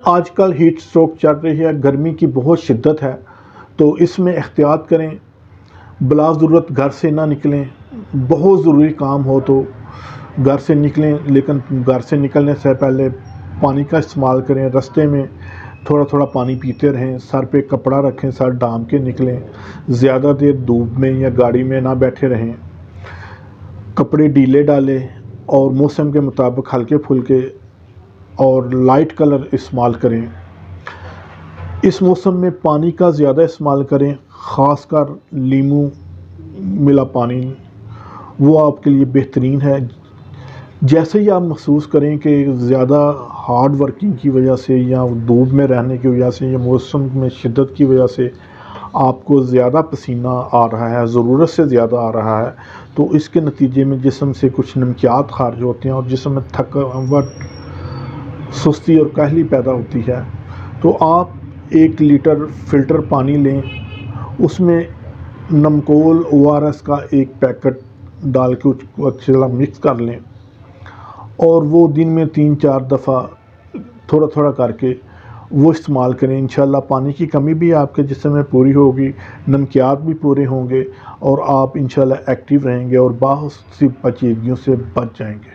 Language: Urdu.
آج کل ہیٹ اسٹروک چل رہی ہے، گرمی کی بہت شدت ہے، تو اس میں احتیاط کریں، بلا ضرورت گھر سے نہ نکلیں۔ بہت ضروری کام ہو تو گھر سے نکلیں، لیکن گھر سے نکلنے سے پہلے پانی کا استعمال کریں۔ رستے میں تھوڑا تھوڑا پانی پیتے رہیں، سر پہ کپڑا رکھیں، سر ڈھانپ کے نکلیں، زیادہ دیر دھوپ میں یا گاڑی میں نہ بیٹھے رہیں، کپڑے ڈھیلے ڈالیں اور موسم کے مطابق ہلکے پھلکے اور لائٹ کلر استعمال کریں۔ اس موسم میں پانی کا زیادہ استعمال کریں، خاص کر لیموں ملا پانی، وہ آپ کے لیے بہترین ہے۔ جیسے ہی آپ محسوس کریں کہ زیادہ ہارڈ ورکنگ کی وجہ سے یا دھوپ میں رہنے کی وجہ سے یا موسم میں شدت کی وجہ سے آپ کو زیادہ پسینہ آ رہا ہے، ضرورت سے زیادہ آ رہا ہے، تو اس کے نتیجے میں جسم سے کچھ نمکیات خارج ہوتے ہیں اور جسم میں تھکاوٹ، سستی اور کاہلی پیدا ہوتی ہے۔ تو آپ 1 لیٹر فلٹر پانی لیں، اس میں نمکول ORS کا 1 پیکٹ ڈال کے اس کو اچھی طرح مکس کر لیں اور وہ دن میں 3-4 دفعہ تھوڑا تھوڑا کر کے وہ استعمال کریں۔ انشاءاللہ پانی کی کمی بھی آپ کے جسم میں پوری ہوگی، نمکیات بھی پورے ہوں گے اور آپ انشاءاللہ ایکٹیو رہیں گے اور بہت سی پیچیدگیوں سے بچ جائیں گے۔